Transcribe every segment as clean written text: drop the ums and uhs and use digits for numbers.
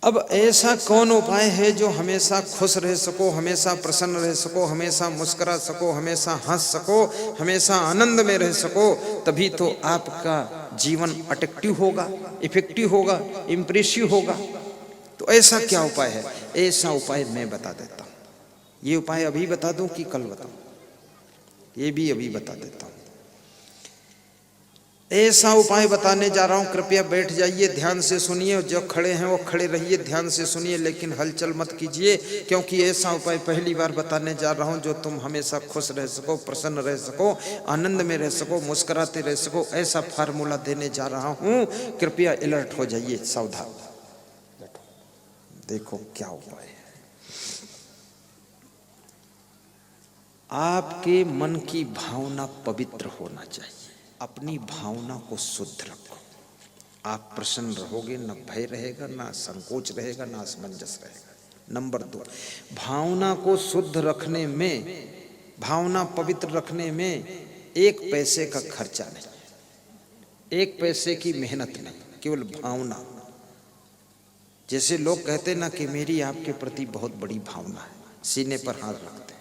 अब ऐसा कौन उपाय है जो हमेशा खुश रह सको, हमेशा प्रसन्न रह सको, हमेशा मुस्कुरा सको, हमेशा हंस सको, हमेशा आनंद में रह सको? तभी तो आपका जीवन अट्रैक्टिव होगा, इफेक्टिव होगा, इम्प्रेसिव होगा। तो ऐसा क्या उपाय है? ऐसा उपाय मैं बता देता हूँ। ये उपाय अभी बता दूं कि कल बताऊं? ये भी अभी बता देता हूं। ऐसा उपाय बताने जा रहा हूं, कृपया बैठ जाइए, ध्यान से सुनिए। जो खड़े हैं वो खड़े रहिए, ध्यान से सुनिए, लेकिन हलचल मत कीजिए, क्योंकि ऐसा उपाय पहली बार बताने जा रहा हूं जो तुम हमेशा खुश रह सको, प्रसन्न रह सको, आनंद में रह सको, मुस्कुराते रह सको। ऐसा फार्मूला देने जा रहा हूं, कृपया अलर्ट हो जाइए, सावधान। देखो क्या उपाय है। आपके मन की भावना पवित्र होना चाहिए। अपनी भावना को शुद्ध रखो। आप प्रसन्न रहोगे, न भय रहेगा, ना संकोच रहेगा, ना असमंजस रहेगा। नंबर 2, भावना को शुद्ध रखने में, भावना पवित्र रखने में 1 पैसे का खर्चा नहीं, 1 पैसे की मेहनत नहीं, केवल भावना। जैसे लोग कहते ना कि मेरी आपके प्रति बहुत बड़ी भावना है, सीने पर हाथ रखते हैं,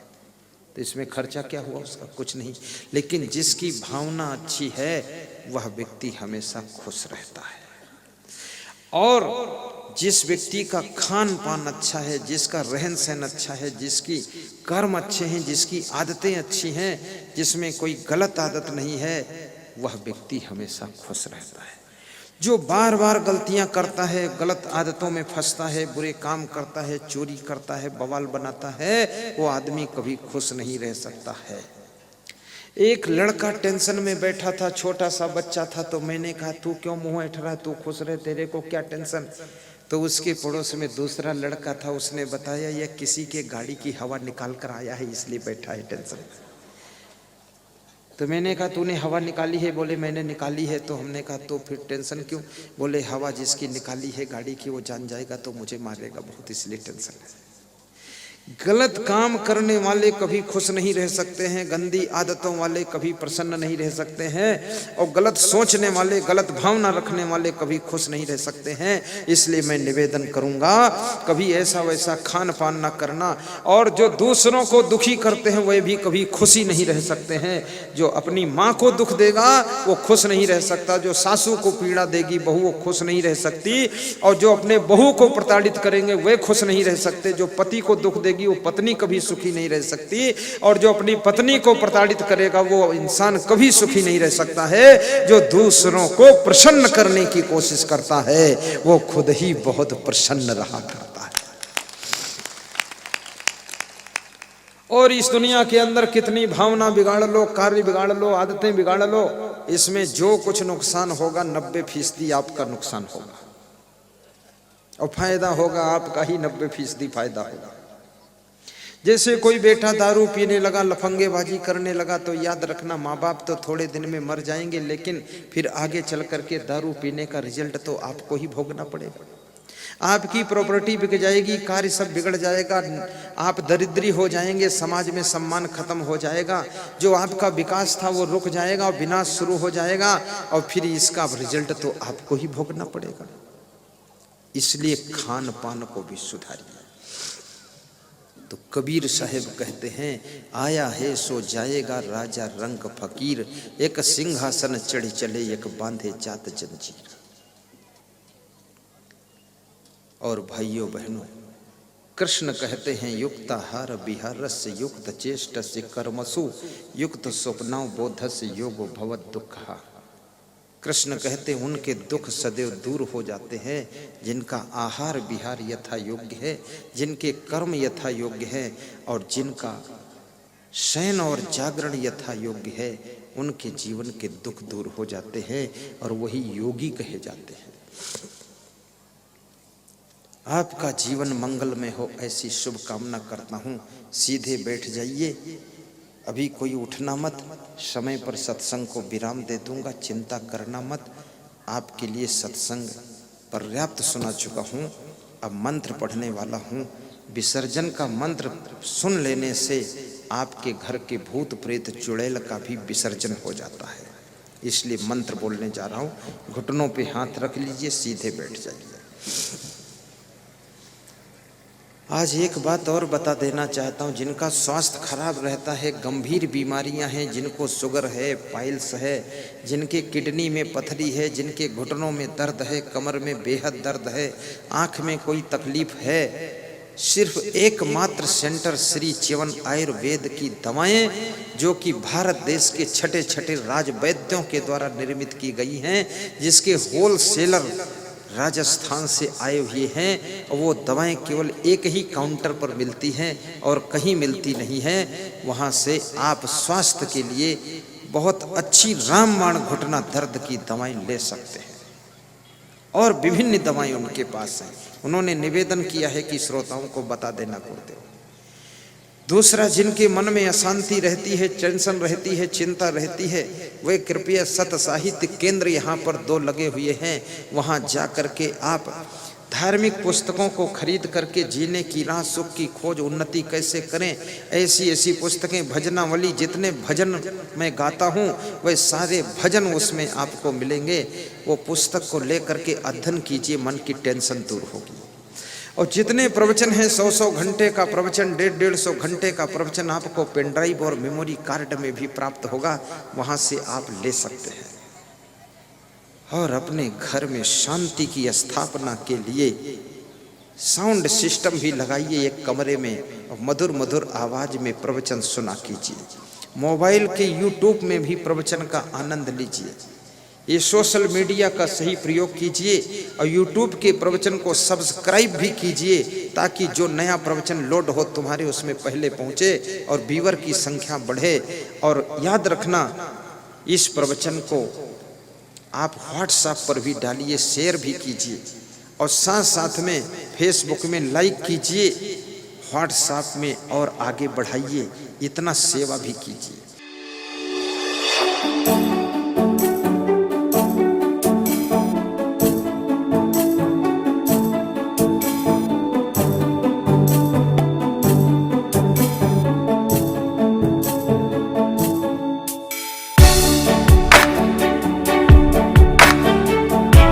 तो इसमें खर्चा क्या हुआ उसका? कुछ नहीं। लेकिन जिसकी भावना अच्छी है वह व्यक्ति हमेशा खुश रहता है। और जिस व्यक्ति का खान पान अच्छा है, जिसका रहन सहन अच्छा है, जिसकी कर्म अच्छे हैं, जिसकी आदतें अच्छी हैं, जिसमें कोई गलत आदत नहीं है, वह व्यक्ति हमेशा खुश रहता है। जो बार बार गलतियां करता है, गलत आदतों में फंसता है, बुरे काम करता है, चोरी करता है, बवाल बनाता है, वो आदमी कभी खुश नहीं रह सकता है। एक लड़का टेंशन में बैठा था, छोटा सा बच्चा था, तो मैंने कहा तू क्यों मुंह ऐठ रहा है, तू खुश रहे, तेरे को क्या टेंशन? तो उसके पड़ोस में दूसरा लड़का था, उसने बताया यह किसी के गाड़ी की हवा निकाल कर आया है, इसलिए बैठा है टेंशन में। तो मैंने कहा तूने हवा निकाली है? बोले मैंने निकाली है। तो हमने कहा तो फिर टेंशन क्यों? बोले हवा जिसकी निकाली है गाड़ी की वो जान जाएगा तो मुझे मारेगा बहुत, इसलिए टेंशन है। गलत काम करने वाले कभी खुश नहीं रह सकते हैं, गंदी आदतों वाले कभी प्रसन्न नहीं रह सकते हैं, और गलत सोचने वाले, गलत भावना रखने वाले कभी खुश नहीं रह सकते हैं। इसलिए मैं निवेदन करूंगा, कभी ऐसा वैसा खान पान ना करना। और जो दूसरों को दुखी करते हैं वह भी कभी खुशी नहीं रह सकते हैं। जो अपनी माँ को दुख देगा वो खुश नहीं रह सकता, जो सासू को पीड़ा देगी बहू वो खुश नहीं रह सकती, और जो अपने बहू को प्रताड़ित करेंगे वे खुश नहीं रह सकते, जो पति को दुख देगी वो पत्नी कभी सुखी नहीं रह सकती, और जो अपनी पत्नी को प्रताड़ित करेगा वो इंसान कभी सुखी नहीं रह सकता है। जो दूसरों को प्रसन्न करने की कोशिश करता है वो खुद ही बहुत प्रसन्न रहा करता है। और इस दुनिया के अंदर कितनी भावना बिगाड़ लो, कार्य बिगाड़ लो, आदतें बिगाड़ लो, इसमें जो कुछ नुकसान होगा 90% आपका नुकसान होगा, और फायदा होगा आपका ही 90% फायदा होगा। जैसे कोई बेटा दारू पीने लगा, लफंगेबाजी करने लगा, तो याद रखना माँ बाप तो थोड़े दिन में मर जाएंगे, लेकिन फिर आगे चल करके दारू पीने का रिजल्ट तो आपको ही भोगना पड़ेगा। आपकी प्रॉपर्टी बिक जाएगी, कार्य सब बिगड़ जाएगा, आप दरिद्री हो जाएंगे, समाज में सम्मान खत्म हो जाएगा, जो आपका विकास था वो रुक जाएगा और विनाश शुरू हो जाएगा, और फिर इसका रिजल्ट तो आपको ही भोगना पड़ेगा। इसलिए खान पान को भी सुधारिए। तो कबीर साहब कहते हैं, आया है सो जाएगा राजा रंग फकीर, एक सिंहासन चढ़ चले एक बांधे जात जंजीर। और भाइयों बहनों, कृष्ण कहते हैं, युक्ताहार विहारस्य युक्त चेष्टस्य कर्मसु युक्त स्वप्नौ बोधस्य योगो भवत दुःखः। कृष्ण कहते हैं उनके दुख सदैव दूर हो जाते हैं जिनका आहार विहार यथा योग्य है, जिनके कर्म यथा योग्य है, और जिनका शयन और जागरण यथा योग्य है, उनके जीवन के दुख दूर हो जाते हैं और वही योगी कहे जाते हैं। आपका जीवन मंगलमय हो ऐसी शुभ कामना करता हूँ। सीधे बैठ जाइए, अभी कोई उठना मत, समय पर सत्संग को विराम दे दूंगा, चिंता करना मत। आपके लिए सत्संग पर्याप्त सुना चुका हूँ, अब मंत्र पढ़ने वाला हूँ। विसर्जन का मंत्र सुन लेने से आपके घर के भूत प्रेत चुड़ैल का भी विसर्जन हो जाता है, इसलिए मंत्र बोलने जा रहा हूँ। घुटनों पे हाथ रख लीजिए, सीधे बैठ जाइए। आज एक बात और बता देना चाहता हूँ, जिनका स्वास्थ्य खराब रहता है, गंभीर बीमारियां हैं, जिनको शुगर है, पाइल्स है, जिनके किडनी में पथरी है, जिनके घुटनों में दर्द है, कमर में बेहद दर्द है, आँख में कोई तकलीफ है, सिर्फ एकमात्र सेंटर श्री च्यवन आयुर्वेद की दवाएं, जो कि भारत देश के छठे छठे राज वैद्यों के द्वारा निर्मित की गई हैं, जिसके होलसेलर राजस्थान से आए हुए हैं, और वो दवाएं केवल एक ही काउंटर पर मिलती हैं और कहीं मिलती नहीं हैं। वहाँ से आप स्वास्थ्य के लिए बहुत अच्छी रामबाण घुटना दर्द की दवाएं ले सकते हैं, और विभिन्न दवाएं उनके पास हैं। उन्होंने निवेदन किया है कि श्रोताओं को बता देना गुरुदेव। दूसरा, जिनके मन में अशांति रहती है, टेंशन रहती है, चिंता रहती है, वे कृपया सत साहित्य केंद्र यहाँ पर 2 लगे हुए हैं, वहाँ जा कर के आप धार्मिक पुस्तकों को खरीद करके जीने की राह, सुख की खोज, उन्नति कैसे करें, ऐसी ऐसी पुस्तकें, भजनावली, जितने भजन मैं गाता हूँ वह सारे भजन उसमें आपको मिलेंगे। वो पुस्तक को लेकर के अध्ययन कीजिए, मन की टेंशन दूर होगी। और जितने प्रवचन हैं, 100 घंटे का प्रवचन, 150 घंटे का प्रवचन आपको पेन ड्राइव और मेमोरी कार्ड में भी प्राप्त होगा, वहाँ से आप ले सकते हैं। और अपने घर में शांति की स्थापना के लिए साउंड सिस्टम भी लगाइए एक कमरे में, और मधुर मधुर आवाज में प्रवचन सुना कीजिए। मोबाइल के यूट्यूब में भी प्रवचन का आनंद लीजिए। ये सोशल मीडिया का सही प्रयोग कीजिए, और यूट्यूब के प्रवचन को सब्सक्राइब भी कीजिए, ताकि जो नया प्रवचन लोड हो तुम्हारे उसमें पहले पहुँचे और व्यूअर की संख्या बढ़े। और याद रखना, इस प्रवचन को आप व्हाट्सएप पर भी डालिए, शेयर भी कीजिए, और साथ साथ में फेसबुक में लाइक कीजिए, व्हाट्सएप में और आगे बढ़ाइए, इतना सेवा भी कीजिए।